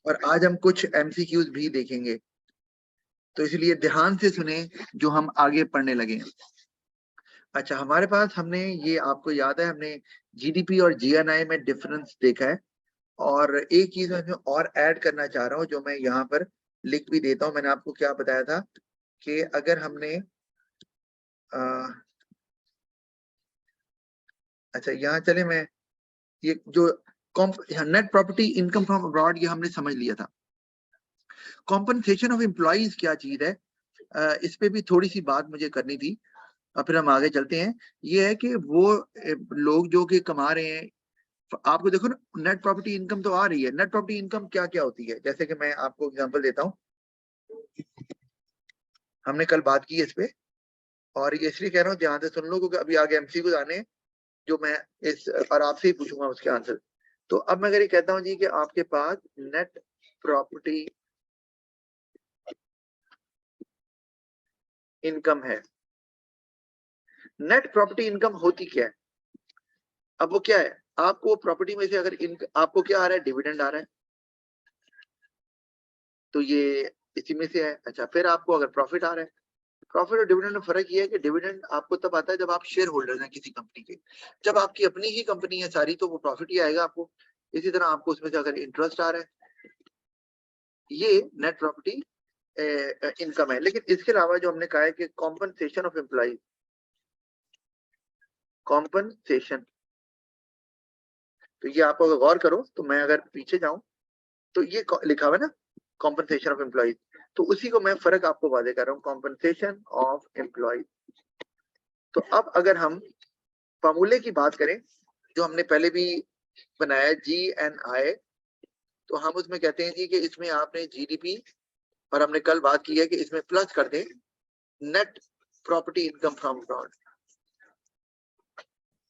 और आज हम कुछ एमसीक्यूज भी देखेंगे, तो इसलिए ध्यान से सुने जो हम आगे पढ़ने लगे। अच्छा, हमारे पास हमने ये, आपको याद है हमने जीडीपी और जीएनआई में डिफरेंस देखा है, और एक चीज मैं और ऐड करना चाह रहा हूँ जो मैं यहाँ पर लिख भी देता हूँ। मैंने आपको क्या बताया था कि अगर हमने अच्छा यहाँ चले, मैं ये जो net property income from abroad ये हमने समझ लिया था। कॉम्पनसेशन ऑफ एम्प्लॉइज क्या चीज है, इस पे भी थोड़ी सी बात मुझे करनी थी, और फिर हम आगे चलते हैं। ये है कि वो लोग जो कि कमा रहे हैं, आपको देखो ना, नेट प्रॉपर्टी इनकम तो आ रही है। नेट प्रॉपर्टी इनकम क्या क्या होती है, जैसे कि मैं आपको एग्जांपल देता हूँ, हमने कल बात की इस पे, और ये इसलिए कह रहा हूँ ध्यान से सुन लो, क्योंकि अभी आगे एमसीक्यूज आने हैं जो मैं इस और आपसे ही पूछूंगा उसके आंसर। तो अब मैं अगर ये कहता हूँ जी कि आपके पास नेट प्रॉपर्टी इनकम है, नेट प्रॉपर्टी इनकम होती क्या है? अब वो क्या है, आपको प्रॉपर्टी में से अगर आपको क्या आ रहा है, डिविडेंड आ रहा है, तो ये इसी में से है। अच्छा, फिर आपको अगर प्रॉफिट आ रहा है, प्रॉफिट और डिविडेंड में फर्क ये है कि डिविडेंड आपको तब आता है जब आप शेयर होल्डर हैं किसी कंपनी के। जब आपकी अपनी ही कंपनी है सारी, तो वो प्रॉफिट ही आएगा आपको। इसी तरह आपको उसमें से अगर इंटरेस्ट आ रहा है, ये नेट प्रॉपर्टी इनकम है। लेकिन इसके अलावा जो हमने कहा है कि कॉम्पनसेशन ऑफ एम्प्लॉइज, कॉम्पनसेशन, तो ये आप अगर गौर करो, तो मैं अगर पीछे जाऊं तो ये लिखा हुआ है ना, कॉम्पनसेशन ऑफ एम्प्लॉइज, तो उसी को मैं फर्क आपको वादे कर रहा हूँ, कॉम्पनसेशन ऑफ एम्प्लॉइज। तो अब अगर हम फॉर्मूले की बात करें जो हमने पहले भी बनाया, GNI, तो हम उसमें कहते हैं जी कि इसमें आपने जीडीपी, और हमने कल बात की है कि इसमें प्लस कर दें net property income from abroad.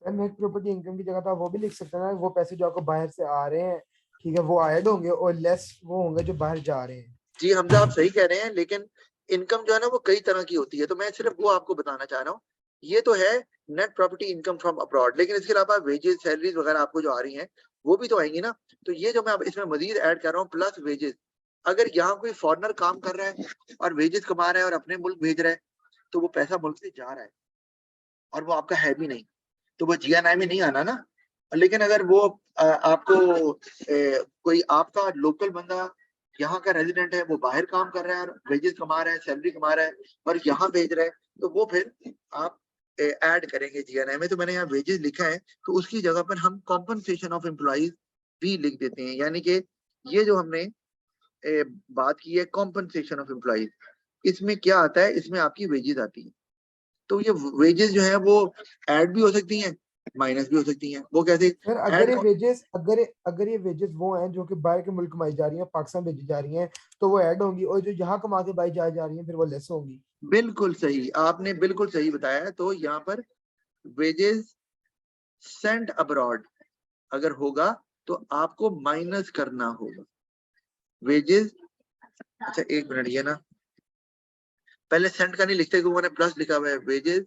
Net property income की जगह तो आप वो भी लिख सकते हैं ना, वो पैसे जो आपको बाहर से आ रहे हैं, ठीक है, वो ऐड होंगे और लेस वो होंगे जो बाहर जा रहे हैं। जी हमजा, आप सही कह रहे हैं, लेकिन इनकम जो है ना वो कई तरह की होती है, तो मैं सिर्फ वो आपको बताना चाह रहा हूँ। ये तो है net property income from abroad, लेकिन इसके अलावा वेजेस, सैलरीज वगैरह आपको जो आ रही हैं वो भी तो आएंगी ना। तो ये जो मैं अब इसमें मजीद ऐड कर रहा हूँ, प्लस वेजेस। अगर यहाँ कोई फॉरनर काम कर रहा है और वेजेस कमा रहा है और अपने मुल्क भेज रहा है, तो वो पैसा मुल्क से जा रहा है और वो आपका है भी नहीं, तो वो जीएनआई में नहीं आना ना। लेकिन अगर वो आपको कोई आपका लोकल बंदा यहाँ का रेजिडेंट है, वो बाहर काम कर रहा है और वेजेस कमा रहा है, सैलरी कमा रहा है और यहाँ भेज रहा है, तो वो फिर आप ऐड करेंगे जीएनआई में। तो मैंने यहाँ वेजेस लिखा है, तो उसकी जगह पर हम कॉम्पनसेशन ऑफ एम्प्लॉइज भी लिख देते हैं। यानी कि ये जो हमने बात की है कॉम्पनसेशन ऑफ एम्प्लॉइज, इसमें क्या आता है, इसमें आपकी वेजेस आती है। तो ये वेजेस जो है वो ऐड भी हो सकती हैं, माइनस भी हो सकती हैं। वो कैसे सर ऐड? अगर ये वेजेस वो हैं जो कि बाहर के मुल्क कमाई जा रही हैं, पाकिस्तान भेजी जा रही हैं, तो वो ऐड होंगी, और जो यहाँ कमा के बाई जा रही हैं फिर वो लेस होंगी। बिल्कुल सही, आपने बिल्कुल सही बताया है। तो यहाँ पर वेजेस सेंट अब्रॉड अगर होगा तो आपको माइनस करना होगा वेजेस। अच्छा एक मिनट, ये ना पहले सेंट का नहीं लिखते, क्योंकि मैंने प्लस लिखा हुआ है। Wages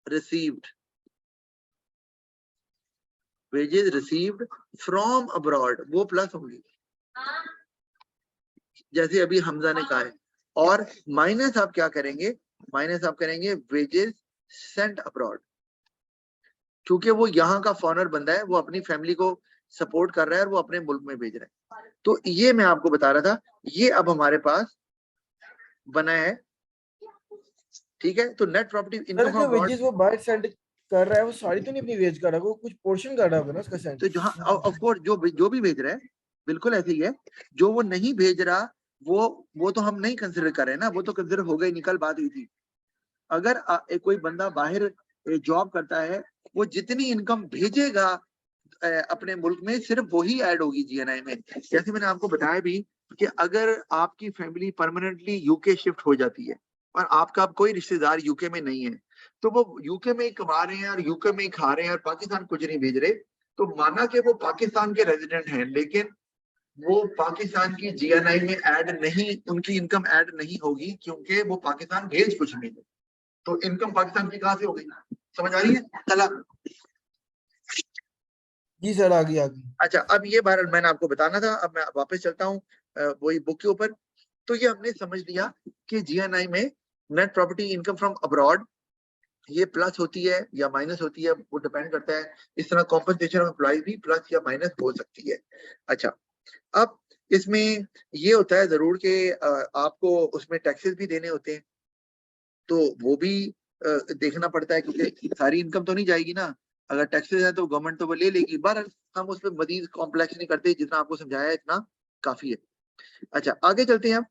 received, wages received from abroad, वो प्लस होंगी जैसे अभी हमजा ने कहा है। और माइनस आप क्या करेंगे, माइनस आप करेंगे वेजेस सेंट अब्रॉड, क्योंकि वो यहाँ का फॉरेनर बंदा है, वो अपनी फैमिली को सपोर्ट कर रहा है और वो अपने मुल्क में भेज रहा है। तो ये मैं आपको बता रहा था, ये अब हमारे पास बना है, ठीक है। तो net property income sir from जो अब्रॉड, वेजेस वो बाहर सेंड कर रहा है, वो सारी तो नहीं अपनी वेज कर रहा है, वो कुछ पोर्शन कर रहा होगा ना उसका सेंड। तो जहाँ ऑफ कोर्स जो भी भेज रहा है बिल्कुल ऐसे ही है। जो वो नहीं भेज रहा, वो तो हम नहीं कंसिडर कर रहे हैं ना, वो तो कंसिडर हो गई, निकल बात हुई थी। अगर कोई बंदा बाहर जॉब करता है, वो जितनी इनकम भेजेगा अपने मुल्क में, सिर्फ वही ऐड होगी जीएनआई में। जैसे मैंने आपको बताया भी कि अगर आपकी फैमिली परमानेंटली यूके शिफ्ट हो जाती है और आपका कोई रिश्तेदार यूके में नहीं है, तो वो यूके में ही कमा रहे हैं और यूके में ही खा रहे हैं और पाकिस्तान कुछ नहीं भेज रहे, तो माना कि वो पाकिस्तान के रेजिडेंट हैं, लेकिन वो पाकिस्तान की जीएनआई में ऐड नहीं, उनकी इनकम ऐड नहीं होगी, क्योंकि वो पाकिस्तान भेज कुछ नहीं है। तो इनकम पाकिस्तान की कहां से हो गई, समझ आ रही है? चला जी सर, आ गई आ गई। अच्छा, अब ये बहरहाल मैंने आपको बताना था, अब मैं वापस चलता हूँ वही बुक के ऊपर। तो ये हमने समझ लिया कि जीएनआई में net property income from abroad ये प्लस होती है या माइनस होती है, वो डिपेंड करता है। इस तरह कॉम्पनसेशन ऑफ एम्प्लॉइज भी प्लस या माइनस हो सकती है। अच्छा, अब इसमें ये होता है जरूर कि आपको उसमें टैक्सेस भी देने होते हैं, तो वो भी देखना पड़ता है, क्योंकि सारी इनकम तो नहीं जाएगी ना। अगर टैक्सेस है तो गवर्नमेंट तो वो ले लेगी। बहरहाल हम उसमें मजीद कॉम्प्लेक्स नहीं करते, जितना आपको समझाया है इतना काफी है। अच्छा, आगे चलते हैं हम।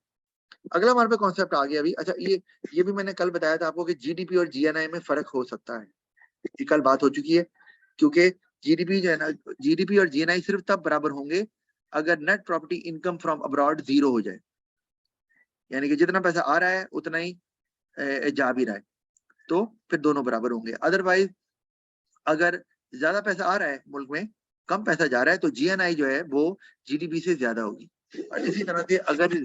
अगला हमारे पे कॉन्सेप्ट आ गया अभी। अच्छा, ये भी मैंने कल बताया था आपको कि जीडीपी और जीएनआई में फर्क हो सकता है। ये कल बात हो चुकी है, क्योंकि जीडीपी जो है ना, जीडीपी और जीएनआई सिर्फ तब बराबर होंगे अगर net property income from abroad zero हो जाए, यानी कि जितना पैसा आ रहा है उतना ही जा भी रहा है, तो फिर दोनों बराबर होंगे। अदरवाइज अगर ज्यादा पैसा आ रहा है मुल्क में, कम पैसा जा रहा है, तो जीएनआई जो है वो जीडीपी से ज्यादा होगी। और इसी तरह से अगर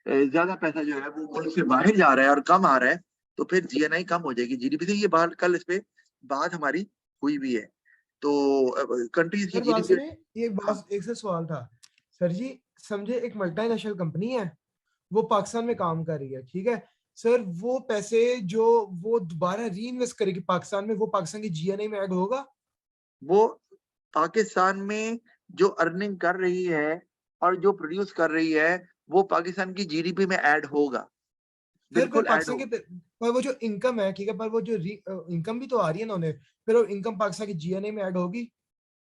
ज्यादा पैसा जो है वो मुल्क से बाहर जा रहा है और कम आ रहा है, तो फिर जीएनआई कम हो जाएगी जीडीपी से। ये बात कल इस पे बात हमारी हुई भी है। तो कंट्रीज की सर बात जीडीपी। सुनिए, एक हाँ, बात, एक से सवाल था। सर जी, समझे एक मल्टीनेशनल कंपनी है, वो पाकिस्तान में काम कर रही है, ठीक है। सर वो पैसे जो वो दोबारा री इन्वेस्ट करेगी पाकिस्तान में, वो पाकिस्तान की जीएनआई में ऐड होगा? वो पाकिस्तान में जो अर्निंग कर रही है और जो प्रोड्यूस कर रही है, वो पाकिस्तान की जीडीपी में ऐड होगा, फिर बिल्कुल ऐड पाकिस्तान के होगा। पर वो जो इनकम है, ठीक है, पर वो जो इनकम भी तो आ रही है ना उन्हें, फिर वो इनकम पाकिस्तान की जीएनआई में ऐड होगी?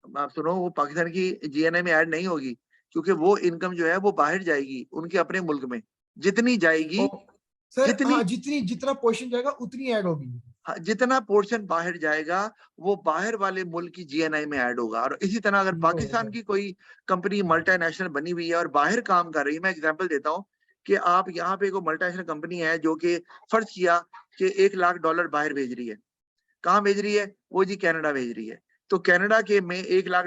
आप सुनो, वो पाकिस्तान की जीएनआई में ऐड नहीं होगी, क्योंकि वो इनकम जो है वो बाहर जाएगी उनके अपने मुल्क में, जितनी ओ जाएगी। सर जितनी हाँ, जितनी जितना पोर्शन जाएगा उतनी ऐड होगी। हाँ, जितना पोर्शन बाहर जाएगा वो बाहर वाले मुल्क की जीएनआई में ऐड होगा। और इसी तरह अगर ठीक है पाकिस्तान सर। की कोई कंपनी मल्टीनेशनल बनी हुई है और बाहर काम कर रही है, मैं एग्जांपल देता हूँ कि आप यहाँ पे कोई मल्टीनेशनल कंपनी है जो कि फर्ज किया कि $1 लाख बाहर भेज रही है। कहाँ भेज रही है? वो जी कनाडा भेज रही है। तो कनाडा के में $1 लाख,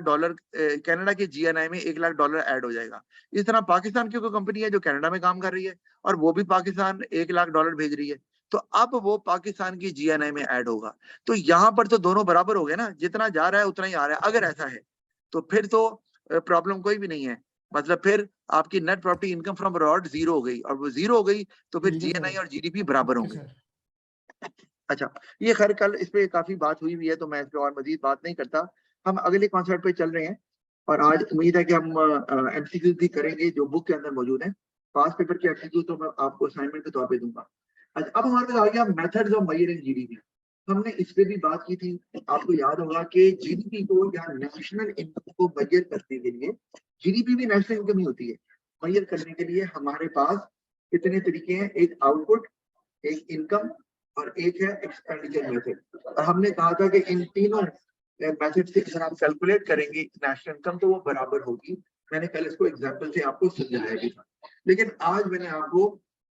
कनाडा के जीएनआई में $1 लाख ऐड हो जाएगा। इस तरह पाकिस्तान की कोई कंपनी है जो कनाडा में काम कर रही है और वो भी पाकिस्तान $1 लाख भेज रही है, तो अब वो पाकिस्तान की जीएनआई में ऐड होगा। तो यहाँ पर तो दोनों बराबर हो गए ना, जितना जा रहा है उतना ही आ रहा है। अगर ऐसा है तो फिर तो प्रॉब्लम कोई भी नहीं है। मतलब फिर आपकी net property income from abroad zero हो गई, और वो जीरो हो गई तो फिर ठीक है जीएनआई सर। और जीडीपी बराबर ओके होंगे। सर। अच्छा, ये खैर कल इस पे काफी बात हुई हुई है, तो मैं इस पे और मजीद बात नहीं करता। हम अगले कॉन्सेप्ट पे चल रहे हैं, और आज उम्मीद है कि हम एमसीक्यूज भी करेंगे जो बुक के अंदर मौजूद है। पास पेपर के एमसीक्यूज तो मैं आपको असाइनमेंट के तौर पे दूंगा। अच्छा, अब हमारे पास आ गया मेथड्स ऑफ मेजरिंग जीडीपी। हमने इस पे भी बात की थी। आपको याद होगा कि जीडीपी को या नेशनल इनकम को मेजर करने के लिए, जीडीपी भी नेशनल इनकम ही होती है, मेजर करने के लिए हमारे पास कितने तरीके हैं? एक आउटपुट, एक इनकम, और एक है एक्सपेंडिचर मेथड। और हमने कहा था कि इन तीनों मेथड से अगर आप कैलकुलेट करेंगे नेशनल इनकम तो वो बराबर होगी। मैंने कल इसको एग्जांपल से आपको समझाया भी था। लेकिन आज मैंने आपको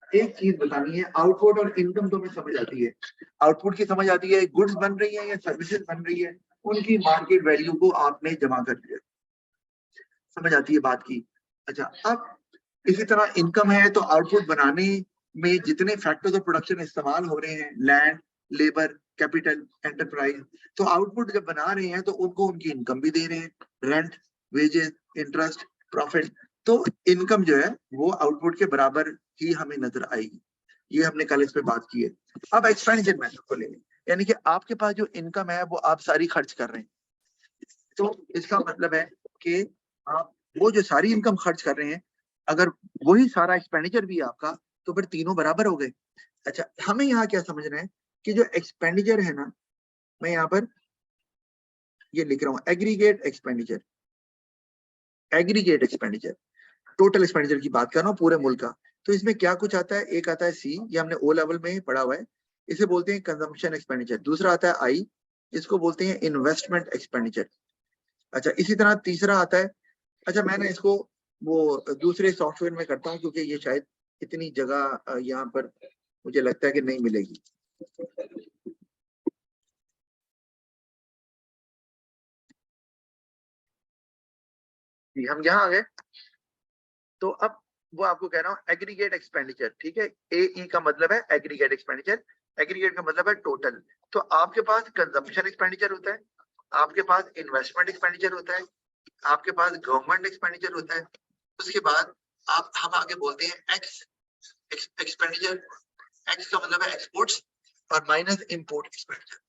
एक चीज बतानी है। आउटपुट और इनकम तो हमें समझ आती है। आउटपुट की समझ आती है, गुड्स बन रही है या सर्विसेज बन रही है, उनकी मार्केट वैल्यू को आपने जमा कर दिया, समझ आती है बात की। अच्छा, अब इसी तरह इनकम है तो आउटपुट बनाने में जितने फैक्टर्स ऑफ प्रोडक्शन इस्तेमाल हो रहे हैं, लैंड, लेबर, कैपिटल, एंटरप्राइज, तो आउटपुट जब बना रहे हैं तो उनको उनकी इनकम भी दे रहे हैं, रेंट, वेजेस, इंटरेस्ट, प्रॉफिट। तो इनकम जो है वो आउटपुट के बराबर ही हमें नजर आएगी। ये हमने कल इस पे बात की है। अब एक्सपेंडिचर मेथड को लेंगे, यानी कि आपके पास जो इनकम है वो आप सारी खर्च कर रहे हैं, तो इसका मतलब है कि आप वो जो सारी इनकम खर्च कर रहे हैं, अगर वही सारा एक्सपेंडिचर भी है आपका, तो फिर तीनों बराबर हो गए। अच्छा, हमें यहाँ क्या समझना है कि जो एक्सपेंडिचर है ना, मैं यहाँ पर ये लिख रहा हूँ aggregate expenditure. Aggregate expenditure, total expenditure की बात कर रहा हूँ पूरे मुल्क का। तो इसमें क्या कुछ आता है? एक आता है सी, ये हमने ओ लेवल में पढ़ा हुआ है, इसे बोलते हैं कंजम्पशन एक्सपेंडिचर। दूसरा आता है आई, इसको बोलते हैं इन्वेस्टमेंट एक्सपेंडिचर। अच्छा, इसी तरह तीसरा आता है, अच्छा मैंने इसको वो दूसरे सॉफ्टवेयर में करता हूँ, क्योंकि ये शायद इतनी जगह यहाँ पर मुझे लगता है कि नहीं मिलेगी। जी, हम यहाँ आ गए। तो अब वो आपको कह रहा हूँ एग्रीगेट एक्सपेंडिचर, ठीक है। ए ई का मतलब है एग्रीगेट एक्सपेंडिचर, एग्रीगेट का मतलब है टोटल। तो आपके पास कंजम्पशन एक्सपेंडिचर होता है, आपके पास इन्वेस्टमेंट एक्सपेंडिचर होता है, आपके पास गवर्नमेंट एक्सपेंडिचर होता है, उसके बाद हम आगे बोलते हैं एक्स एक्सपेंडिचर। एक्स का मतलब है एक्सपोर्ट्स और माइनस इंपोर्ट एक्सपेंडिचर।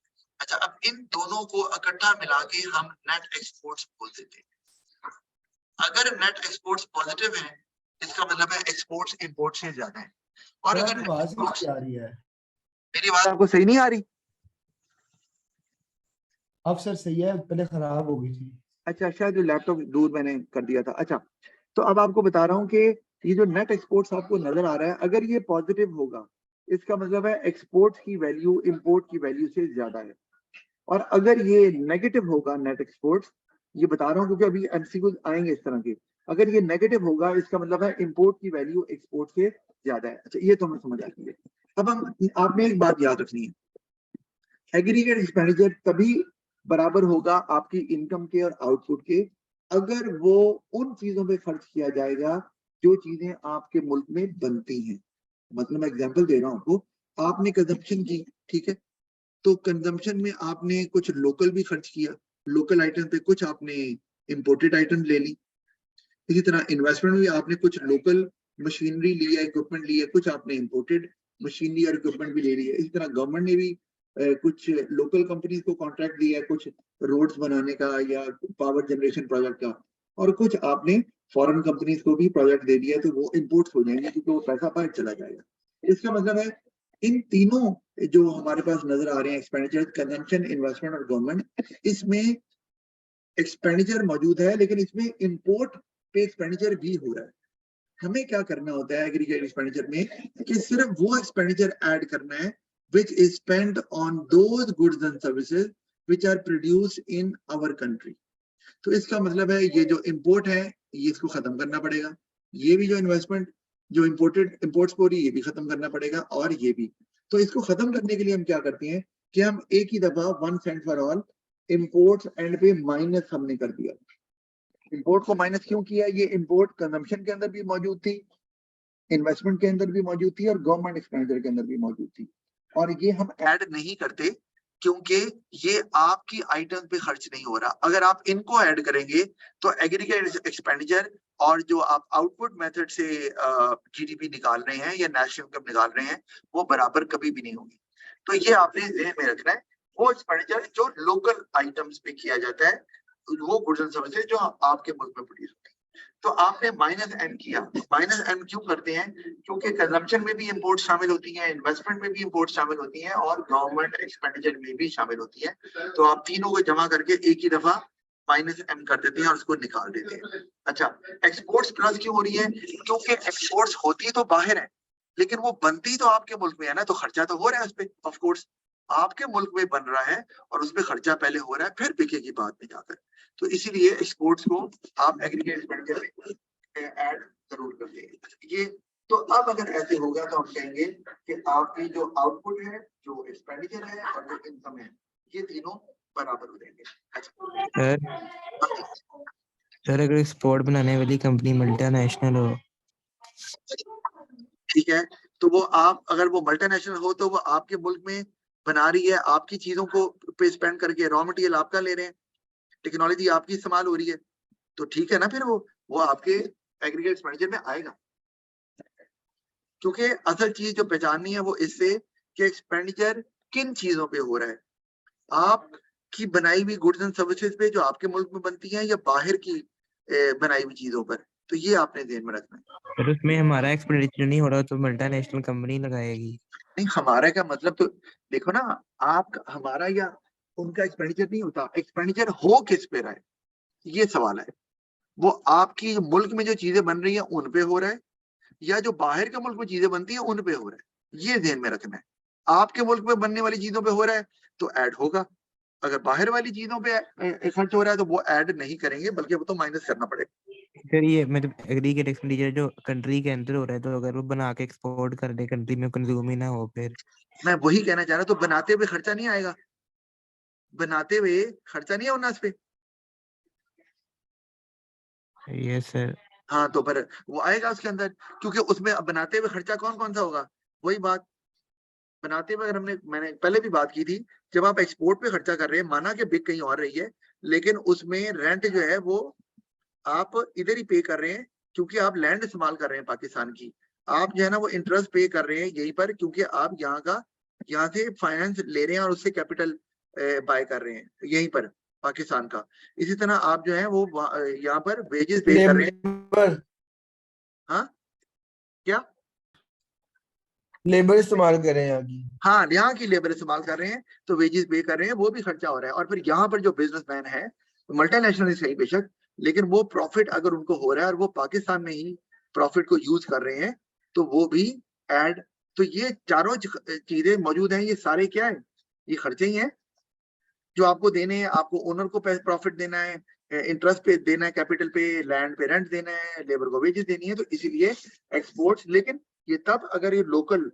अच्छा, अब इन दोनों को इकट्ठा मिला के हम नेट एक्सपोर्ट्स बोल देते हैं। अगर नेट एक्सपोर्ट्स पॉजिटिव है, इसका मतलब है एक्सपोर्ट्स इंपोर्ट से ज्यादा है। और सर अगर आपकी आवाज नहीं आ रही है। मेरी बात आपको सही नहीं आ रही? अब सर सही है, पहले खराब हो गई थी। अच्छा, शायद जो लैपटॉप दूर मैंने कर दिया था। अच्छा, तो अब आपको बता रहा हूँ कि ये जो नेट एक्सपोर्ट्स आपको नजर आ रहा है, अगर ये पॉजिटिव होगा, इसका मतलब है एक्सपोर्ट्स की वैल्यू इंपोर्ट की वैल्यू से ज्यादा है। और अगर ये नेगेटिव होगा नेट एक्सपोर्ट्स, ये बता रहा हूँ क्योंकि अभी एमसीक्यू आएंगे इस तरह के, अगर ये नेगेटिव होगा इसका मतलब है इंपोर्ट की वैल्यू एक्सपोर्ट से ज्यादा है। अच्छा, ये तो हमें समझ आ गई है। अब हम आपने एक बात याद रखनी है, एग्रीगेट एक्सपेंडिचर तभी बराबर होगा आपकी इनकम के और आउटपुट के, अगर वो उन चीजों पे खर्च किया जाएगा जो चीजें आपके मुल्क में बनती हैं। मतलब मैं एग्जांपल दे रहा हूं आपको, आपने कंजम्पशन की, ठीक है, तो कंजम्पशन में आपने कुछ लोकल भी खर्च किया, लोकल आइटम पे कुछ आपने इंपोर्टेड आइटम ले ली। इसी तरह इन्वेस्टमेंट में आपने कुछ लोकल मशीनरी ली है, इक्विपमेंट ली है, कुछ आपने इंपोर्टेड मशीनरी और इक्विपमेंट भी ले ली है। इसी तरह गवर्नमेंट ने भी कुछ लोकल कंपनीज को कॉन्ट्रैक्ट दिया है, कुछ रोड्स बनाने का या पावर जनरेशन प्रोजेक्ट का, और कुछ आपने फॉरेन कंपनीज को भी प्रोजेक्ट दे दिया है, तो वो इंपोर्ट्स हो जाएंगे क्योंकि वो पैसा बाहर चला जाएगा। इसका मतलब है इन तीनों जो हमारे पास नजर आ रहे हैं, एक्सपेंडिचर, कंजम्पशन, इन्वेस्टमेंट और गवर्नमेंट, इसमें एक्सपेंडिचर मौजूद है, लेकिन इसमें इंपोर्ट पे एक्सपेंडिचर भी हो रहा है। हमें क्या करना होता है एग्रीगेट एक्सपेंडिचर में, कि सिर्फ वो एक्सपेंडिचर ऐड करना है which is spent on those goods and services which are produced in our country। तो इसका मतलब है ये जो इंपोर्ट है ये इसको खत्म करना पड़ेगा, ये भी जो इन्वेस्टमेंट जो इंपोर्टेड इंपोर्ट्स को ये भी खत्म करना पड़ेगा, और ये भी। तो इसको खत्म करने के लिए हम क्या करते हैं कि हम एक ही दफा one sent for all imports and पे माइनस हमने कर दिया। इंपोर्ट को माइनस क्यों किया? ये इंपोर्ट कंजम्पशन के अंदर भी मौजूद थी, इन्वेस्टमेंट के अंदर भी मौजूद थी, और गवर्नमेंट एक्सपेंडिचर के अंदर भी मौजूद थी। और ये हम ऐड नहीं करते क्योंकि ये आपकी आइटम पे खर्च नहीं हो रहा। अगर आप इनको ऐड करेंगे तो एग्रीगेट एक्सपेंडिचर और जो आप आउटपुट मेथड से जीडीपी निकाल रहे हैं या नेशनल इनकम निकाल रहे हैं, वो बराबर कभी भी नहीं होगी। तो ये आपने ध्यान में रखना है। वो एक्सपेंडिचर जो लोकल आइटम्स पे किया जाता है, वो गुड्स एंड सर्विसेज जो आपके मुल्क में प्रोड्यूस होती है। तो आपने माइनस एम किया। माइनस एम क्यों करते हैं? क्योंकि कंजम्पशन में भी इंपोर्ट शामिल होती है, इन्वेस्टमेंट में भी इंपोर्ट शामिल होती है, और गवर्नमेंट एक्सपेंडिचर में भी शामिल होती है। तो आप तीनों को जमा करके एक ही दफा माइनस एम कर देते हैं और उसको निकाल देते हैं। अच्छा, एक्सपोर्ट्स प्लस क्यों हो रही है? क्योंकि एक्सपोर्ट्स होती तो बाहर है, लेकिन वो बनती तो आपके मुल्क में है ना, तो खर्चा तो हो रहा है उस पर। ऑफ कोर्स आपके मुल्क में बन रहा है और उस पर खर्चा पहले हो रहा है, फिर बिकेगी बाद में जाकर। तो इसीलिए एक्सपोर्ट्स को आप एग्रीगेट एक्सपेंडिचर में ऐड जरूर कर देंगे। ये तो अब अगर ऐसे होगा तो हम कहेंगे कि आपकी जो आउटपुट है, जो एक्सपेंडिचर है और जो इनकम है, ये तीनों बराबर हो जाएंगे। सर अगर एक्सपोर्ट बनाने वाली कंपनी मल्टीनेशनल हो, ठीक है, तो वो आप अगर वो मल्टीनेशनल हो तो वो आपके मुल्क में बना रही है, आपकी चीजों को पे स्पेंड करके, रॉ मटेरियल आपका ले रहे हैं, टेक्नोलॉजी आपकी इस्तेमाल हो रही है, तो ठीक है ना, फिर वो आपके एग्रीगेट एक्सपेंडिचर में आएगा। क्योंकि असल चीज जो पहचाननी है वो इससे कि एक्सपेंडिचर किन चीजों पे हो रहा है, आपकी बनाई हुई गुड्स एंड सर्विसेज पे जो आपके मुल्क में बनती हैं, या बाहर की बनाई हुई चीजों पर। तो ये आपने ध्यान में रखना है। अगर उसमें हमारा एक्सपेंडिचर नहीं हो रहा तो मल्टीनेशनल कंपनी लगाएगी। नहीं, हमारा क्या मतलब, तो देखो ना, आप हमारा या उनका एक्सपेंडिचर नहीं होता, एक्सपेंडिचर हो किस पे रहा है, ये सवाल है। वो आपकी मुल्क में जो चीजें बन रही हैं उन पे हो रहा है, या जो बाहर के मुल्क में चीजें बनती हैं उन पे हो रहा है, ये ध्यान में रखना है। आपके मुल्क में बनने वाली चीजों पे हो रहा है तो ऐड होगा, अगर बाहर वाली चीजों पे खर्च हो रहा है तो वो ऐड नहीं करेंगे, बल्कि वो तो माइनस करना पड़ेगा। सर ये मतलब एग्रीगेट एक्सपेंडिचर जो कंट्री के अंदर हो रहा है, तो अगर वो बना के एक्सपोर्ट कर दे, कंट्री में कंज्यूम ही ना हो, फिर मैं वही कहना चाह रहा, तो बनाते हुए खर्चा नहीं आएगा, बनाते हुए खर्चा नहीं होना इस पे। Yes sir. हाँ, तो फिर वो आएगा उसके अंदर, क्योंकि उसमें बनाते हुए खर्चा कौन कौन सा होगा, वही बात। बनाते हुए अगर मैंने पहले भी बात की थी, जब आप एक्सपोर्ट पे खर्चा कर रहे हैं, माना कि बिक कहीं और रही है, लेकिन उसमें रेंट जो है वो आप इधर ही पे कर रहे हैं क्योंकि आप लैंड इस्तेमाल कर रहे हैं पाकिस्तान की। आप जो है ना वो इंटरेस्ट पे कर रहे हैं यहीं पर, क्योंकि आप यहाँ से फाइनेंस ले रहे हैं और उससे कैपिटल बाय कर रहे हैं यहीं पर पाकिस्तान का। इसी तरह आप जो है वो यहाँ पर वेजेस पे कर रहे हैं। लेबर हाँ क्या? लेबर इस्तेमाल करें यहाँ की। हाँ, यहाँ की लेबर इस्तेमाल कर रहे हैं तो वेजेस पे कर रहे हैं, वो भी खर्चा हो रहा है। और फिर यहाँ पर जो बिजनेसमैन है, मल्टीनेशनल सही बेशक, लेकिन वो प्रॉफिट अगर उनको हो रहा है और वो पाकिस्तान में ही प्रॉफिट को यूज कर रहे हैं तो वो भी ऐड। तो ये चारों चीजें मौजूद हैं। ये सारे क्या है? ये खर्चे ही हैं जो आपको देने हैं। आपको ओनर को प्रॉफिट देना है, इंटरेस्ट पे देना है, कैपिटल पे, लैंड पे रेंट देना है, लेबर को वेजेस देनी है। तो इसीलिए एक्सपोर्ट्स, लेकिन ये तब अगर ये लोकल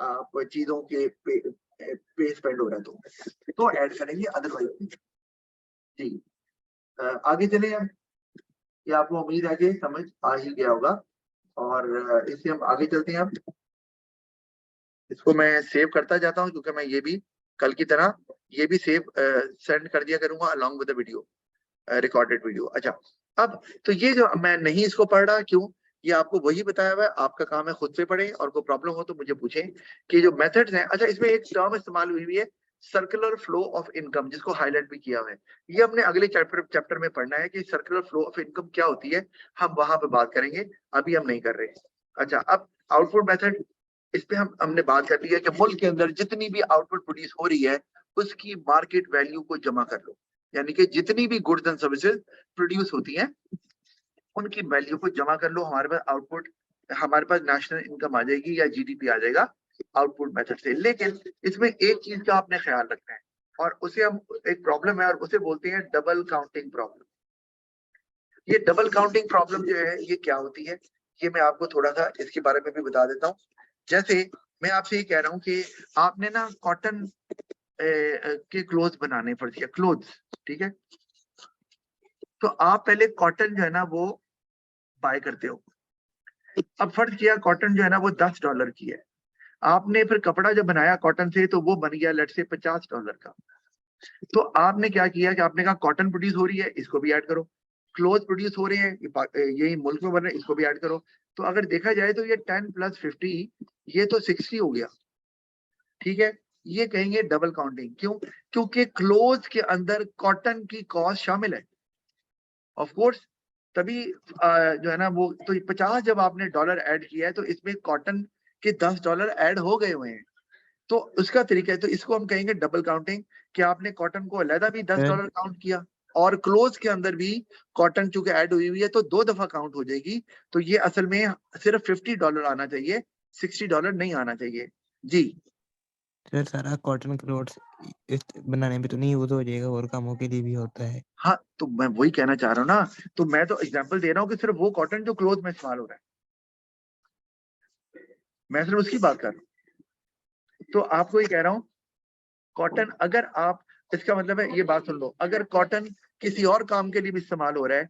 आप चीजों के पे स्पेंड हो रहा है तो ऐड करेंगे, अदरवाइज जी। आगे चले हम। ये आपको उम्मीद है कि समझ आ ही गया होगा और इससे हम आगे चलते हैं। अब इसको मैं सेव करता जाता हूँ क्योंकि मैं ये भी कल की तरह ये भी सेव सेंड कर दिया करूंगा along with the video, recorded video. अच्छा, अब तो ये जो मैं नहीं इसको पढ़ रहा, क्यों? ये आपको वही बताया हुआ है, आपका काम है खुद से पढ़ें और कोई प्रॉब्लम हो तो मुझे पूछें कि जो मेथड्स हैं। अच्छा, इसमें एक टर्म इस्तेमाल हुई है सर्कुलर फ्लो ऑफ इनकम, जिसको हाईलाइट भी किया हुआ है। ये हमने अगले चैप्टर में पढ़ना है कि सर्कुलर फ्लो ऑफ इनकम क्या होती है, हम वहां पे बात करेंगे, अभी हम नहीं कर रहे। अच्छा, अब आउटपुट मेथड, इस पे हमने बात कर ली है कि मुल्क के अंदर जितनी भी आउटपुट प्रोड्यूस हो रही है उसकी मार्केट वैल्यू को जमा कर लो, यानी कि जितनी भी गुड्स एंड सर्विसेज प्रोड्यूस होती हैं उनकी वैल्यू को जमा कर लो। हमारे पास आउटपुट, हमारे पास नेशनल इनकम आ जाएगी या जीडीपी आ जाएगा आउटपुट मेथड से। लेकिन इसमें एक चीज का आपने ख्याल रखना है और उसे हम, एक प्रॉब्लम है और उसे बोलते हैं डबल काउंटिंग प्रॉब्लम। ये डबल काउंटिंग प्रॉब्लम जो है ये क्या होती है, ये मैं आपको थोड़ा सा इसके बारे में भी बता देता हूँ। जैसे मैं आपसे ये कह रहा हूँ कि आपने ना कॉटन के क्लोथ्स बनाने, फर्ज किया क्लोथ्स, ठीक है, तो आप पहले कॉटन जो है ना वो बाय करते हो। अब फर्ज किया कॉटन जो है ना वो $10 की है, आपने फिर कपड़ा जब बनाया कॉटन से तो वो बन गया लेट से $50 का। तो आपने क्या किया कि आपने कहा कॉटन प्रोड्यूस हो रही है, इसको भी ऐड करो, क्लोथ प्रोड्यूस हो रहे हैं, यही मुल्क में बन रहे हैं, इसको भी ऐड करो। तो अगर देखा जाए तो ये 10 + 50 ये तो 60 हो गया, ठीक है। ये कहेंगे डबल काउंटिंग। क्यों? क्योंकि क्लोथ के अंदर कॉटन की कॉस्ट शामिल है, ऑफ कोर्स। तभी जो है ना वो तो 50 जब आपने डॉलर ऐड किया है तो इसमें कॉटन के $10 ऐड हो गए हुए हैं। तो उसका तरीका है, तो इसको हम कहेंगे डबल काउंटिंग, कि आपने कॉटन को अलहदा भी $10 काउंट किया और क्लोथ के अंदर भी कॉटन चूंकि ऐड हुई हुई है तो 2 दफा काउंट हो जाएगी। तो ये असल में सिर्फ $50 आना चाहिए, $60 नहीं आना चाहिए जी। सर सारा कॉटन क्लोथ्स बनाने में तो नहीं यूज हो जाएगा, और कामों के लिए भी होता है। हाँ, तो मैं वही कहना चाह रहा हूँ ना, तो मैं तो एग्जांपल दे रहा हूँ कि सिर्फ वो कॉटन जो क्लोथ में इस्तेमाल हो रहा है, मैं सिर्फ उसकी बात कर रहा हूँ। तो आपको ये कह रहा हूँ कॉटन, अगर आप, इसका मतलब है, ये बात सुन लो, अगर कॉटन किसी और काम के लिए भी इस्तेमाल हो रहा है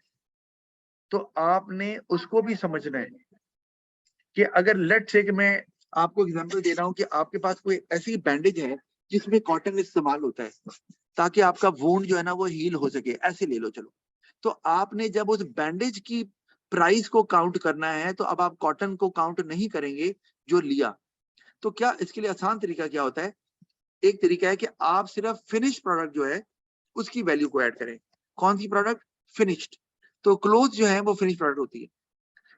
तो आपने उसको भी समझना है कि अगर लेट से कि मैं आपको एग्जांपल दे रहा हूँ कि आपके पास कोई ऐसी बैंडेज है जिसमें कॉटन इस्तेमाल होता है ताकि आपका वोंड जो है ना वो हील हो सके, ऐसे ले लो चलो। तो आपने जब उस बैंडेज की प्राइस को काउंट करना है तो अब आप कॉटन को काउंट नहीं करेंगे जो लिया। तो क्या इसके लिए आसान तरीका क्या होता है? एक तरीका है कि आप सिर्फ फिनिश प्रोडक्ट जो है उसकी वैल्यू को ऐड करें। कौन सी प्रोडक्ट? फिनिश्ड। तो क्लोथ जो है वो फिनिश प्रोडक्ट होती है।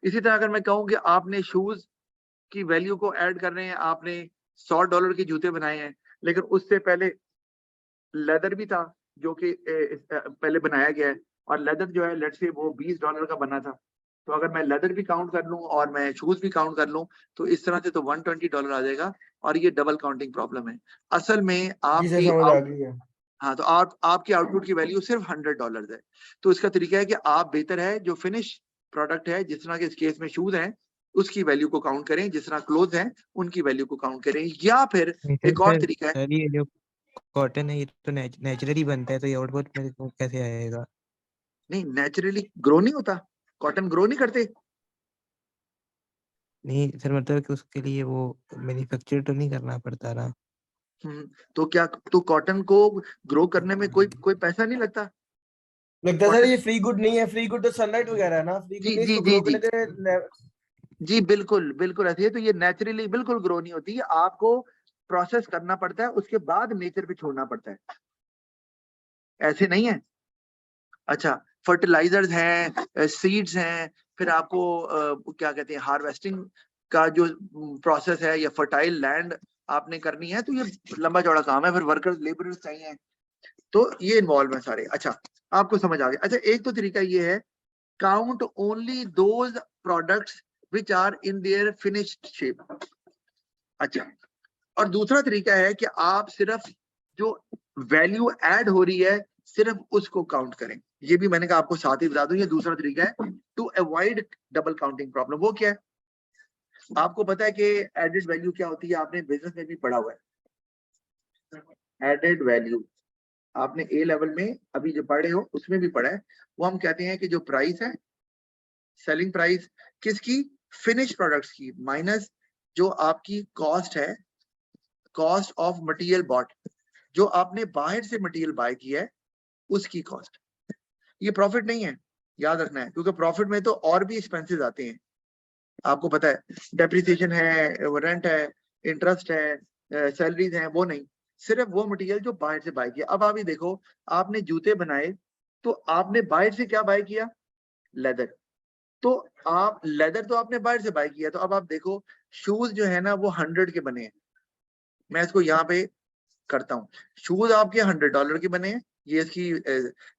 इसी तरह अगर मैं कहूँ कि आपने शूज की वैल्यू को ऐड कर रहे हैं, आपने $100 के जूते बनाए हैं, लेकिन उससे पहले लेदर भी था जो कि पहले बनाया गया है, और लेदर जो है लेट से वो $20 का बना था। तो अगर मैं लेदर भी काउंट कर लूं और मैं शूज भी काउंट कर लूं तो इस तरह से तो $120 आ जाएगा, और ये डबल काउंटिंग प्रॉब्लम है। असल में जी सर, आपकी समझ आ गई है। हाँ, तो आपकी आउटपुट की वैल्यू सिर्फ $100 है। तो इसका तरीका है कि आप बेहतर है जो फिनिश प्रोडक्ट है, जिस तरह के इस केस में शूज हैं उसकी वैल्यू को काउंट करें, जिस तरह क्लोथ हैं उनकी वैल्यू को काउंट करें। या फिर नहीं एक और सर, तरीका है, सर ये जो कॉटन है ये तो नेचुरली बनता है, तो ये आउटपुट में तो कैसे आएगा? नहीं नेचुरली ग्रो नहीं होता, कॉटन ग्रो नहीं करते। नहीं सर, मतलब कि उसके लिए वो मैन्युफैक्चर तो नहीं करना पड़ता ना। तो क्या, तो कॉटन को ग्रो करने में कोई पैसा नहीं लगता? लगता है सर ये फ्री गुड नहीं है, फ्री गुड तो सनलाइट वगैरह है ना, फ्री गुड जी नहीं जी इसको जी ग्रो जी करने के जी, बिल्कुल बिल्कुल ऐसे है। तो ये नेचुरली बिल्कुल ग्रो नहीं होती है, आपको प्रोसेस करना पड़ता है, उसके बाद नेचर पे छोड़ना पड़ता है, ऐसे नहीं है। अच्छा, फर्टिलाइजर्स हैं, सीड्स हैं, फिर आपको क्या कहते हैं, हार्वेस्टिंग का जो प्रोसेस है, या फर्टाइल लैंड आपने करनी है, तो ये लंबा चौड़ा काम है, फिर वर्कर्स लेबरर्स चाहिए, तो ये इन्वॉल्व है सारे। अच्छा, आपको समझ आ गया। अच्छा, एक तो तरीका ये है, count only those products which are in their finished shape. अच्छा, और दूसरा तरीका है कि आप सिर्फ जो वैल्यू ऐड हो रही है सिर्फ उसको काउंट करें। ये भी मैंने कहा आपको साथ ही बता दूं, ये दूसरा तरीका है to avoid double counting problem. वो क्या है, आपको पता है कि एडेड वैल्यू क्या होती है, आपने बिजनेस में भी पढ़ा हुआ है। एडेड वैल्यू आपने ए लेवल में अभी जो पढ़े हो उसमें भी पढ़ा है। वो हम कहते हैं कि जो प्राइस है, सेलिंग प्राइस किसकी, फिनिश प्रोडक्ट्स की, माइनस जो आपकी कॉस्ट है, कॉस्ट ऑफ मटेरियल बॉट, जो आपने बाहर से मटेरियल बाय किया है उसकी कॉस्ट। ये प्रॉफिट नहीं है, याद रखना है, क्योंकि प्रॉफिट में तो और भी एक्सपेंसेस आते हैं, आपको पता है, डेप्रिसिएशन है, रेंट है, इंटरेस्ट है, सैलरीज हैं, वो नहीं, सिर्फ वो मटेरियल जो बाहर से बाय किया। अब आप ही देखो, आपने जूते बनाए तो आपने बाहर से क्या बाय किया, लेदर, तो आप लेदर तो आपने बाहर से बाय किया, तो अब आप देखो शूज जो है ना वो 100 के बने हैं, मैं इसको यहाँ पे करता हूँ, शूज आपके $100 के बने हैं, ये इसकी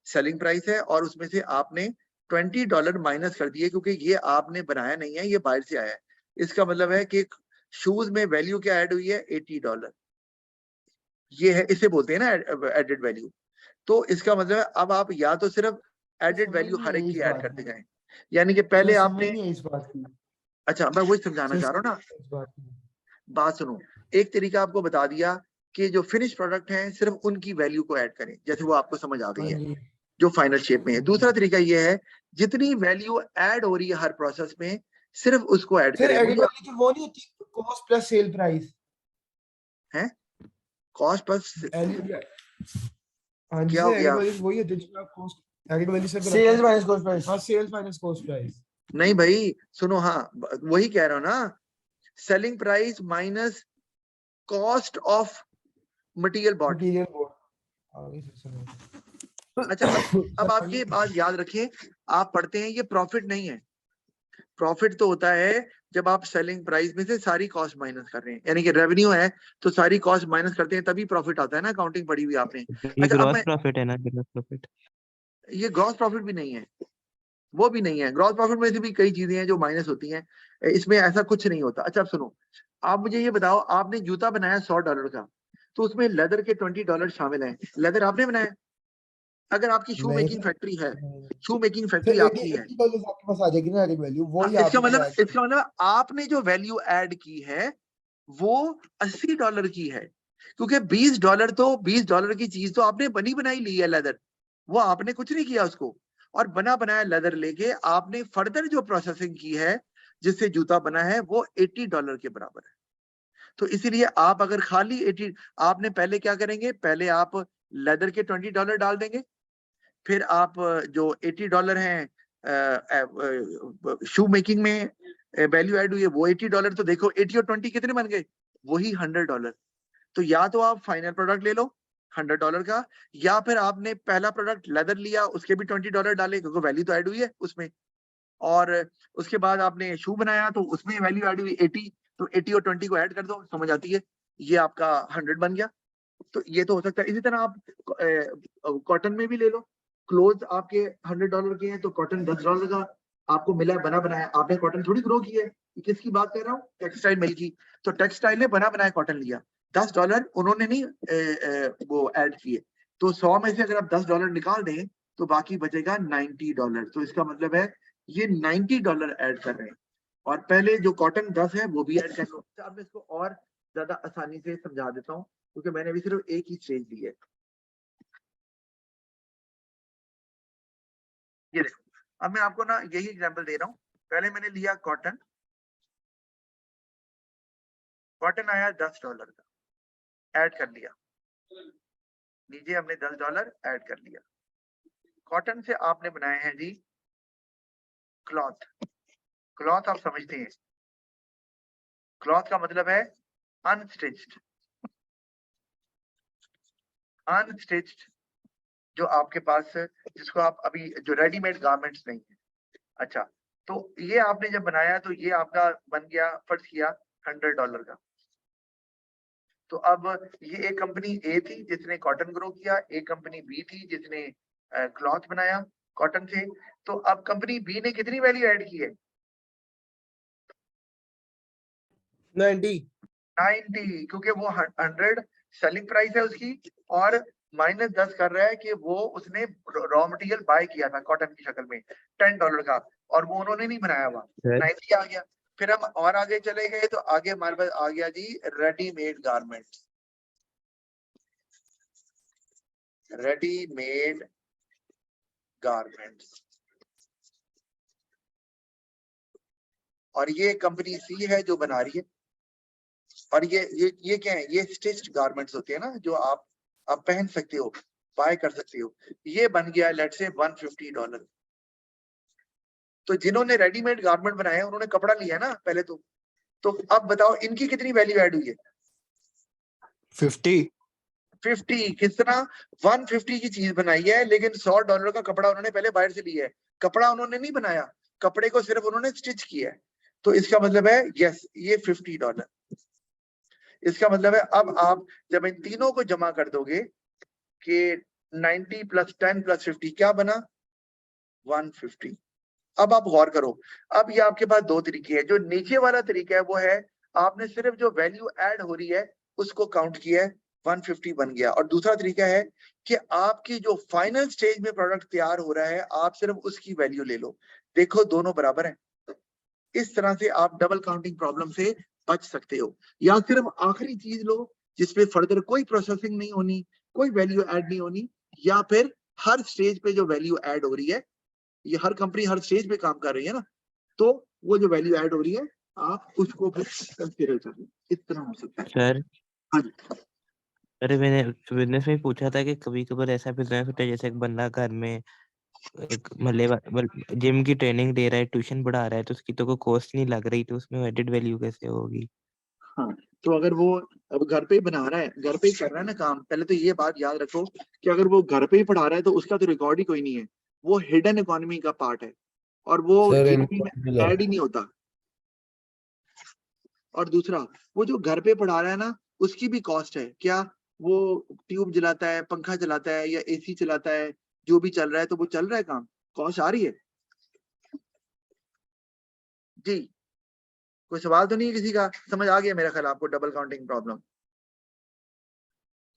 सेलिंग प्राइस है, और उसमें से आपने $20 माइनस कर दिए, क्योंकि ये आपने बनाया नहीं है, ये बाहर से आया है। इसका मतलब है कि शूज में वैल्यू क्या ऐड हुई है, $80। ये है, इसे बोलते हैं ना एडेड वैल्यू। तो इसका मतलब है अब आप या तो सिर्फ एडेड समझ वैल्यू नहीं हर आई एक इस की ऐड बात करते की जाएं, यानी कि सर, पहले समझ आपने, नहीं आई इस बात की अच्छा मैं वही समझाना सर, चाह रहा हूँ ना, इस बात की। बात सुनो। एक तरीका आपको बता दिया कि जो फिनिश प्रोडक्ट हैं सिर्फ उनकी वैल्यू को ऐड करें, जैसे वो आपको समझ आ गई हाँ है, जी, जो फाइनल शेप में है। हाँ दूसरा जी। तरीका ये है, जितनी वैल्यू ऐड हो रही है हर प्रोसेस में सिर्फ उसको ऐड सर करें। एडेड मुझे वैल्यू तो वो नहीं होती, कॉस्ट प्लस सेल प्राइस। है कॉस्ट प्लस, हाँ जी क्या सर, हो एडेड गया, वैल्यू वही होती है जिसमें आप कॉस्ट, एडेड वैल्यू सर गलत सेल्स है। Minus cost price. हाँ, सेल्स माइनस कॉस्ट प्राइस। नहीं भाई सुनो, हाँ वही कह रहा हूँ ना, selling price minus cost of material bought. Material board आगे से सुनो। अच्छा, अब सर आप आगे। ये बात याद रखिए, आप पढ़ते हैं ये प्रॉफिट नहीं है, प्रॉफिट तो होता है जब आप सेलिंग प्राइस में से सारी कॉस्ट माइनस कर रहे हैं, यानी कि रेवेन्यू है तो सारी कॉस्ट माइनस करते हैं, तभी प्रॉफिट आता है ना, अकाउंटिंग पढ़ी हुई आपने। ये अच्छा, अब ग्रॉस मैं, प्रॉफिट है ना, ग्रॉस प्रॉफिट। ये ग्रॉस प्रॉफिट भी नहीं है, वो भी नहीं है, ग्रॉस प्रॉफिट में से भी कई चीजें हैं जो माइनस होती हैं, इसमें ऐसा कुछ नहीं होता। अच्छा, अब सुनो, आप मुझे ये बताओ, आपने जूता बनाया $100 का, तो उसमें लेदर के $20 शामिल हैं, लेदर आपने बनाया। अगर आपकी शू नहीं मेकिंग सर, फैक्ट्री है, नहीं। शू मेकिंग सर फैक्ट्री आपकी है, 80 डॉलर आपके पास आ जाएगी ना एडेड वैल्यू, वो हाँ, ही इसका आपने मतलब, ऐड इसका मतलब आपने जो वैल्यू ऐड की है वो $80 की है, क्योंकि $20 तो $20 की चीज तो आपने बनी बनाई ली है लेदर, वो आपने कुछ नहीं किया उसको, और बना बनाया लेदर लेके आपने फर्दर जो प्रोसेसिंग की है जिससे जूता बना है वो $80 के बराबर है। तो इसीलिए आप अगर खाली 80, आपने पहले क्या करेंगे, पहले आप लेदर के $20 डाल देंगे, फिर आप जो $80 हैं शू मेकिंग में वैल्यू ऐड हुई है वो $80, तो देखो 80 और 20 कितने बन गए, वही $100। तो या तो आप फाइनल प्रोडक्ट ले लो $100 का, या फिर आपने पहला प्रोडक्ट लेदर लिया उसके भी $20 डाले, क्योंकि वैल्यू तो ऐड हुई है उसमें, और उसके बाद आपने शू बनाया तो उसमें वैल्यू ऐड हुई 80, तो 80 और 20 को ऐड कर दो, समझ आती है, ये आपका 100 बन गया। तो ये तो हो सकता है। इसी तरह आप कॉटन में भी ले लो, क्लोथ आपके $100 के हैं तो कॉटन $10 का आपको मिला है बना बनाया, आपने कॉटन थोड़ी ग्रो की है, किसकी बात कर रहा हूँ, टेक्सटाइल मिल की। तो टेक्सटाइल ने बना बनाया कॉटन लिया, $10 उन्होंने नहीं वो ऐड किए, तो 100 में से अगर आप $10 निकाल दें तो बाकी बचेगा $90। तो इसका मतलब है ये $90 ऐड कर रहे हैं, और पहले जो कॉटन 10 है वो भी ऐड कर लो। अब मैं इसको और ज्यादा आसानी से समझा देता हूँ, क्योंकि मैंने अभी सिर्फ एक ही स्टेज ली है। ये देखो, अब मैं आपको ना यही एग्जांपल दे रहा हूँ। पहले मैंने लिया कॉटन, कॉटन आया $10 का, ऐड कर लिया, नीचे हमने $10 ऐड कर लिया, कॉटन से आपने बनाए हैं जी क्लॉथ। क्लॉथ आप समझते हैं, क्लॉथ का मतलब है अनस्टिच्ड। अनस्टिच्ड जो आपके पास, जिसको आप अभी जो रेडीमेड गारमेंट्स नहीं है। अच्छा, तो ये आपने जब बनाया तो ये आपका बन गया, फर्ज किया $100 का। तो अब ये एक कंपनी ए थी जिसने कॉटन ग्रो किया, एक कंपनी बी थी जिसने क्लॉथ बनाया कॉटन से। तो अब कंपनी बी ने कितनी वैल्यू ऐड की है? 90 90, क्योंकि वो 100 सेलिंग प्राइस है उसकी, और -10 कर रहा है कि वो उसने रॉ मटेरियल बाय किया था कॉटन की शक्ल में $10 का, और वो उन्होंने नहीं बनाया हुआ। सर 90 आ गया। फिर हम और आगे चले गए तो आगे हमारे पास आ गया जी रेडीमेड गारमेंट्स। रेडीमेड गारमेंट्स, और ये कंपनी सी है जो बना रही है। और ये क्या है? ये स्टिच्ड गारमेंट्स होते हैं ना, जो आप पहन सकते हो, बाय कर सकते हो। ये बन गया लेट्स से $150। तो जिन्होंने रेडीमेड गारमेंट बनाए उन्होंने कपड़ा लिया ना पहले तो अब बताओ इनकी कितनी वैल्यू ऐड हुई है? 50। किस तरह? 150 की चीज बनाई है, लेकिन $100 का कपड़ा उन्होंने पहले बाहर से लिया है। कपड़ा उन्होंने नहीं बनाया, कपड़े को सिर्फ उन्होंने स्टिच किया है। तो इसका मतलब है यस, ये $50। इसका मतलब है अब आप जब इन तीनों को जमा कर दोगे कि 90 + 10 + 50 क्या बना? 150। अब आप गौर करो, अब ये आपके पास दो तरीके हैं। जो नीचे वाला तरीका है वो है आपने सिर्फ जो वैल्यू ऐड हो रही है उसको काउंट किया है, 150 बन गया। और दूसरा तरीका है कि आपकी जो फाइनल स्टेज में प्रोडक्ट तैयार हो रहा है आप सिर्फ उसकी वैल्यू ले लो, देखो दोनों बराबर हैं। इस तरह से आप डबल काउंटिंग प्रॉब्लम से बच सकते हो। या सिर्फ आखिरी चीज लो जिसपे फर्दर कोई प्रोसेसिंग नहीं होनी, कोई वैल्यू ऐड नहीं होनी, या फिर हर स्टेज पे जो वैल्यू ऐड हो रही है, ये हर कंपनी हर स्टेज पे काम कर रही है ना, तो वो जो वैल्यू ऐड हो रही है आप उसको फिर कंसीडर कर लो। इस तरह हो सकता है। सर हाँ जी, अरे मैंने बिजनेस में पूछा था कि कभी कभार ऐसा बिजनेस होता है जैसे एक बंदा घर में एक जिम की ट्रेनिंग दे रहा है, ट्यूशन पढ़ा रहा है, तो उसकी तो कोई कॉस्ट नहीं लग रही, तो उसमें एडेड वैल्यू कैसे होगी? हाँ। तो अगर वो अब घर पे ही बना रहा है, घर पे ही कर रहा है ना काम, पहले तो ये बात याद रखो कि अगर वो घर पे ही पढ़ा रहा है तो उसका तो रिकॉर्ड ही कोई नहीं है, वो हिडन इकोनॉमी का पार्ट है और वो सर जीडीपी में ऐड ही नहीं होता। और दूसरा, वो जो घर पे पढ़ा रहा है ना उसकी भी कॉस्ट है। क्या? वो ट्यूब जलाता है, पंखा चलाता है या एसी चलाता है, जो भी चल रहा है तो वो चल रहा है काम, कॉस्ट आ रही है जी। कोई सवाल तो नहीं है किसी का? समझ आ गया मेरा ख्याल आपको double counting problem.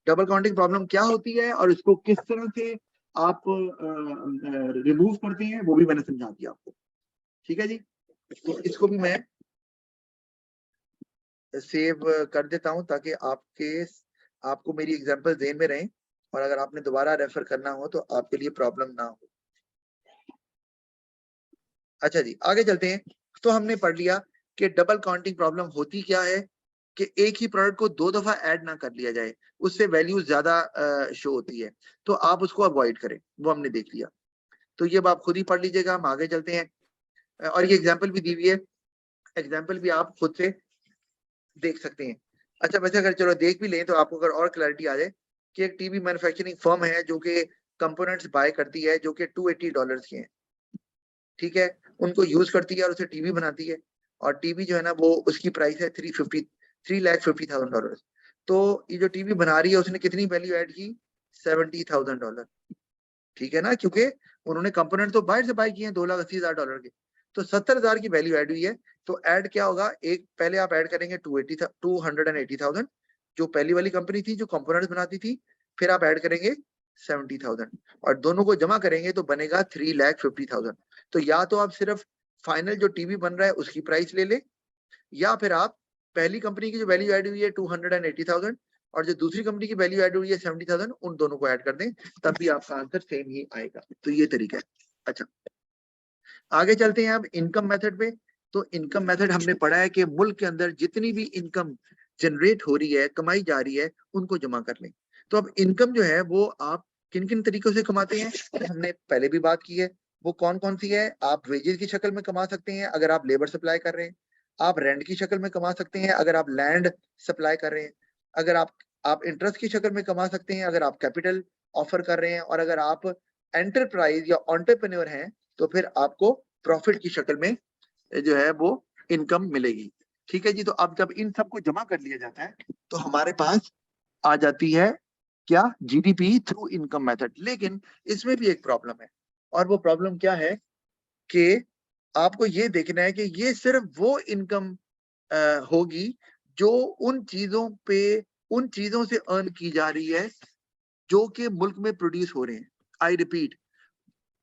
Double counting problem क्या होती है और इसको किस तरह से आप रिमूव करते हैं वो भी मैंने समझा दिया आपको। ठीक है जी, तो इसको भी मैं सेव कर देता हूं ताकि आपको मेरी एग्जांपल ध्यान में रहें, और अगर आपने दोबारा रेफर करना हो तो आपके लिए प्रॉब्लम ना हो। अच्छा जी, आगे चलते हैं। तो हमने पढ़ लिया कि डबल काउंटिंग प्रॉब्लम होती क्या है, कि एक ही प्रोडक्ट को दो दफा ऐड ना कर लिया जाए, उससे वैल्यू ज्यादा शो होती है, तो आप उसको अवॉइड करें, वो हमने देख लिया। तो ये आप खुद ही पढ़ लीजिएगा, हम आगे चलते हैं। और ये एग्जाम्पल भी दी हुई है, एग्जाम्पल भी आप खुद से देख सकते हैं। अच्छा, वैसे अगर चलो देख भी लें तो आपको अगर और क्लैरिटी आ जाए कि एक टीवी मैन्युफैक्चरिंग फर्म है जो कि कंपोनेंट्स बाय करती है जो कि $280 के हैं, ठीक है, उनको यूज करती है और उसे टीवी बनाती है, और टीवी जो है ना वो उसकी प्राइस है $350,000। तो ये जो टीवी बना रही है उसने कितनी वैल्यू ऐड की? $70,000। ठीक है ना, क्योंकि उन्होंने कंपोनेंट तो बाहर से बाय किए हैं $2,80,000 के, तो 70,000 की वैल्यू ऐड हुई है। तो ऐड क्या होगा, एक पहले आप ऐड करेंगे 280,000 जो पहली वाली कंपनी थी जो कंपोनेंट्स बनाती थी, फिर आप ऐड करेंगे 70,000 और दोनों को जमा करेंगे तो बनेगा 3,50,000। तो या तो आप सिर्फ फाइनल जो टीवी बन रहा है उसकी प्राइस ले ले, या फिर आप पहली कंपनी की जो वैल्यू ऐड हुई है 280,000 और जो दूसरी कंपनी की वैल्यू ऐड हुई है 70,000, उन दोनों को ऐड कर दें, तब भी आपका आंसर सेम ही आएगा। तो ये तरीका है। अच्छा, आगे चलते हैं अब इनकम मेथड पे। तो इनकम मेथड हमने पढ़ा है कि मुल्क के अंदर जितनी भी इनकम जनरेट हो रही है, कमाई जा रही है, उनको जमा कर लें। तो अब इनकम जो है वो आप किन किन तरीकों से कमाते हैं हमने पहले भी बात की है। वो कौन कौन सी है? आप वेजेस की शक्ल में कमा सकते हैं अगर आप लेबर सप्लाई कर रहे हैं, आप रेंट की शक्ल में कमा सकते हैं अगर आप लैंड सप्लाई कर रहे हैं, अगर आप इंटरेस्ट की शक्ल में कमा सकते हैं अगर आप कैपिटल ऑफर कर रहे हैं, और अगर आप एंटरप्राइज या एंटरप्रेन्योर हैं तो फिर आपको प्रॉफिट की शक्ल में जो है वो इनकम मिलेगी। ठीक है जी। तो अब जब इन सबको जमा कर लिया जाता है तो हमारे पास आ जाती है क्या? GDP through income method. लेकिन इसमें भी एक प्रॉब्लम है, और वो प्रॉब्लम क्या है कि आपको ये देखना है कि ये सिर्फ वो इनकम होगी जो उन चीजों से अर्न की जा रही है जो कि मुल्क में प्रोड्यूस हो रहे हैं। आई रिपीट,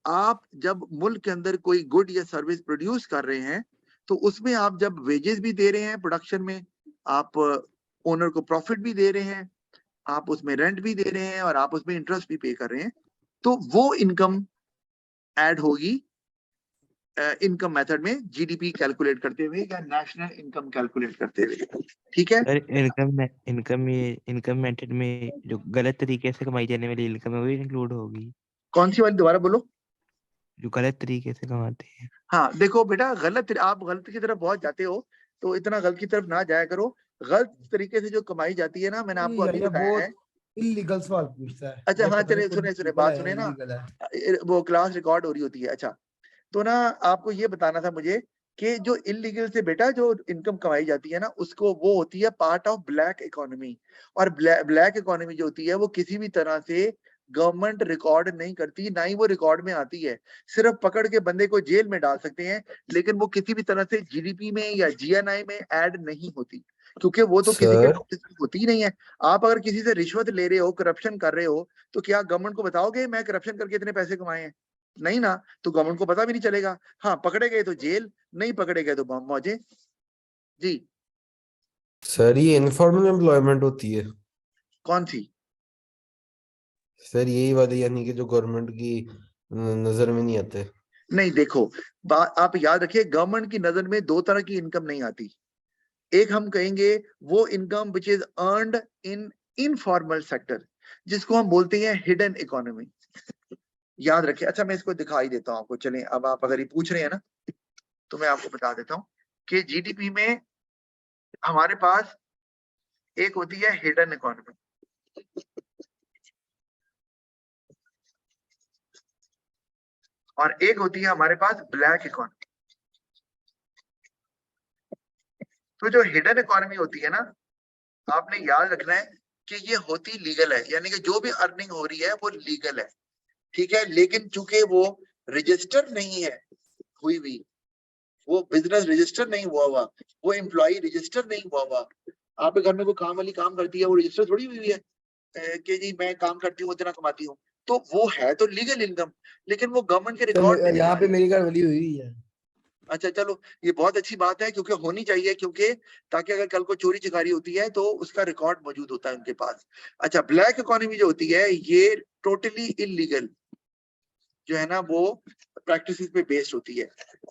आप जब मुल्क के अंदर कोई गुड या सर्विस प्रोड्यूस कर रहे हैं तो उसमें आप जब वेजेस भी दे रहे हैं प्रोडक्शन में, आप ओनर को प्रॉफिट भी दे रहे हैं, आप उसमें रेंट भी दे रहे हैं और आप उसमें इंटरेस्ट भी पे कर रहे हैं, तो वो इनकम ऐड होगी इनकम मेथड में जीडीपी कैलकुलेट करते हुए या नेशनल इनकम कैलकुलेट करते हुए। ठीक है। सर इनकम मेथड में जो गलत तरीके से कमाई जाने वाली इनकम है वो इंक्लूड होगी? कौन सी वाली? दोबारा बोलो। जो गलत तरीके से कमाते हैं। हाँ देखो बेटा, आप गलत की तरफ बहुत जाते हो, तो इतना गलत की तरफ ना जाया करो। गलत तरीके से जो कमाई जाती है ना, मैंने आपको अभी ये बताया है। बहुत इलीगल सवाल पूछता है। अच्छा ये हाँ, पता नहीं चलिए खुद सुने लीगल बात है सुने ना, इलीगल है। वो क्लास रिकॉर्ड हो रही होती है। अच्छा, तो ना आपको ये बताना था मुझे कि जो इलीगल से बेटा जो इनकम कमाई जाती है ना, उसको वो होती है पार्ट ऑफ ब्लैक इकोनॉमी। और ब्लैक इकोनॉमी जो होती है वो किसी भी तरह से गवर्नमेंट रिकॉर्ड नहीं करती, ना ही वो रिकॉर्ड में आती है। सिर्फ पकड़ के बंदे को जेल में डाल सकते हैं, लेकिन वो किसी भी तरह से जीडीपी में या जीएनआई में ऐड नहीं होती, क्योंकि वो तो किसी के सर नोटिस में होती ही नहीं है। आप अगर किसी से रिश्वत ले रहे हो, करप्शन कर रहे हो, तो क्या गवर्नमेंट को बताओगे मैं करप्शन करके इतने पैसे कमाए हैं? नहीं ना, तो गवर्नमेंट को पता भी नहीं चलेगा। हाँ, पकड़े गए तो जेल, नहीं पकड़े गए तो मौजे। जी। सर ये इनफॉर्मल एम्प्लॉयमेंट होती है कौन सी? सर, यही वाली, यानी कि जो गवर्नमेंट की नजर में नहीं आते। नहीं देखो, आप याद रखिए, गवर्नमेंट की नजर में दो तरह की इनकम नहीं आती। एक हम कहेंगे वो income which is earned in informal sector, जिसको हम बोलते हैं हिडन इकोनॉमी। याद रखिए। अच्छा, मैं इसको दिखाई देता हूँ आपको। चलें, अब आप अगर ये पूछ रहे हैं ना, तो मैं आपको बता देता हूँ कि जीडीपी में हमारे पास एक होती है हिडन इकोनॉमी, और एक होती है हमारे पास ब्लैक इकोनॉमी। तो जो हिडन इकोनॉमी होती है ना, आपने याद रखना है कि ये होती लीगल है, यानी कि जो भी अर्निंग हो रही है वो लीगल है। ठीक है। लेकिन चूंकि वो रजिस्टर नहीं है हुई, वो बिजनेस रजिस्टर नहीं हुआ, वो एम्प्लॉय रजिस्टर नहीं हुआ। आपके घर में कोई काम वाली काम करती है, वो रजिस्टर थोड़ी हुई है कि जी मैं काम करती हूँ इतना कमाती हूँ। तो वो है तो लीगल इनकम, लेकिन वो गवर्नमेंट के रिकॉर्ड में नहीं यहाँ आ पे रही। मेरी घर वाली हुई है। अच्छा चलो, ये बहुत अच्छी बात है, क्योंकि होनी चाहिए, क्योंकि ताकि अगर कल को चोरी चिकारी होती है तो उसका रिकॉर्ड मौजूद होता है उनके पास। अच्छा, ब्लैक इकोनॉमी जो होती है ये टोटली इलीगल जो है ना, वो प्रैक्टिसेस पे बेस्ड होती है।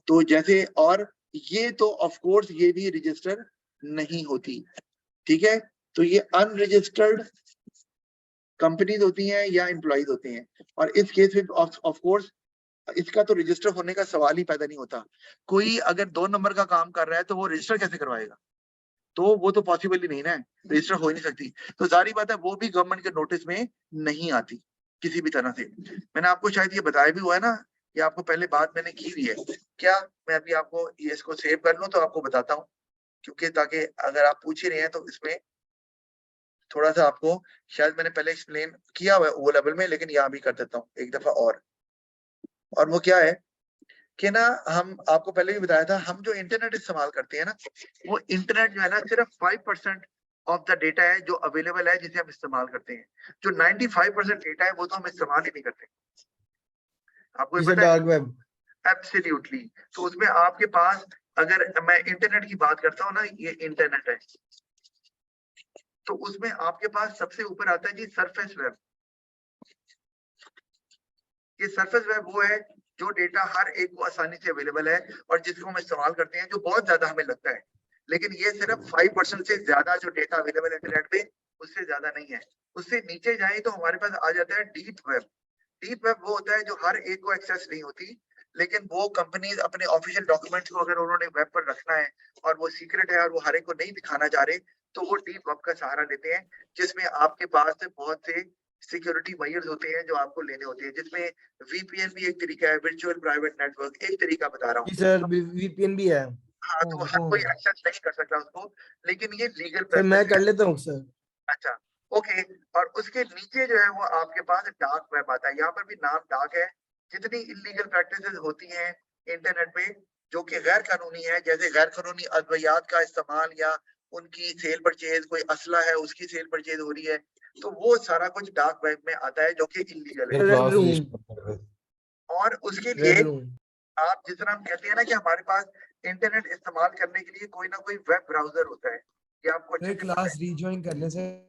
तो जैसे, और ये तो ऑफ कोर्स ये भी रजिस्टर नहीं होती। ठीक है। तो ये अनरजिस्टर्ड कंपनीज होती हैं या एम्प्लॉइज होते हैं, और इस केस में ऑफ कोर्स इसका तो रजिस्टर होने का सवाल ही पैदा नहीं होता। कोई अगर 2 नंबर का काम कर रहा है तो वो रजिस्टर कैसे करवाएगा? तो वो तो पॉसिबल ही नहीं ना, रजिस्टर हो ही नहीं सकती। तो जारी बात है वो भी गवर्नमेंट के नोटिस में नहीं आती किसी भी तरह से। मैंने आपको शायद ये बताया भी हुआ है ना, कि आपको पहले बात मैंने की हुई है क्या? मैं अभी आपको ये इसको सेव कर लूं तो आपको बताता हूँ, क्योंकि ताकि अगर आप पूछ ही रहे हैं तो इसमें थोड़ा सा आपको शायद मैंने पहले एक्सप्लेन किया हुआ है वो लेवल में, लेकिन यहाँ भी कर देता हूँ एक दफा और वो क्या है कि ना, हम आपको पहले भी बताया था, हम जो इंटरनेट इस्तेमाल करते हैं ना, वो इंटरनेट जो है ना सिर्फ 5% ऑफ द डेटा है जो अवेलेबल है जिसे हम इस्तेमाल करते हैं। जो 95% डेटा है वो तो हम इस्तेमाल ही नहीं करते। आपको ये इसे पता है? Dark web. एब्सोल्युटली। तो उसमें आपके पास, अगर मैं इंटरनेट की बात करता हूँ ना, ये इंटरनेट है, तो उसमें आपके पास सबसे ऊपर आता है जी सरफेस वेब। ये सरफेस वेब वो है जो डेटा हर एक को आसानी से अवेलेबल है और जिसको हम इस्तेमाल करते हैं, जो बहुत ज्यादा हमें लगता है। लेकिन ये सिर्फ 5% से ज्यादा जो डेटा अवेलेबल है इंटरनेट पे उससे ज्यादा नहीं है। उससे नीचे जाए तो हमारे पास आ जाता है डीप वेब। डीप वेब वो होता है जो हर एक को एक्सेस नहीं होती, लेकिन वो कंपनीज अपने ऑफिशियल डॉक्यूमेंट्स को अगर उन्होंने वेब पर रखना है और वो सीक्रेट है और वो हर एक को नहीं दिखाना चाह रहे, तो वो डीप वेब का सहारा लेते हैं, जिसमें आपके पास से बहुत से सिक्योरिटी मेजर्स होते हैं जो आपको लेने होते हैं, जिसमें वीपीएन भी एक तरीका है, वर्चुअल प्राइवेट नेटवर्क एक तरीका बता रहा हूँ। जी सर, वीपीएन भी है हाँ, तो हर कोई एक्सेस नहीं कर सकता उसको, लेकिन ये लीगल सर, मैं प्रोसेस कर है। लेता हूँ सर। अच्छा, ओके। और उसके नीचे जो है वो आपके पास डार्क वेब आता है। यहाँ पर भी नाम डार्क है। जितनी इलीगल प्रैक्टिसेस होती हैं इंटरनेट पे जो कि गैर कानूनी है, जैसे गैर कानूनी अद्वियात का इस्तेमाल या उनकी सेल परचेज, कोई असला है उसकी सेल परचेज हो रही है, तो वो सारा कुछ डार्क वेब में आता है जो कि इलीगल है। फिर रेड क्लास रूम, रजिस्टर कर रहे थे। और उसके रेड लिए रूम। आप जिस तरह हम कहते हैं ना कि हमारे पास इंटरनेट इस्तेमाल करने के लिए कोई ना कोई वेब ब्राउजर होता है, ये आपको अच्छे से पता है। क्लास रीजॉइन करने से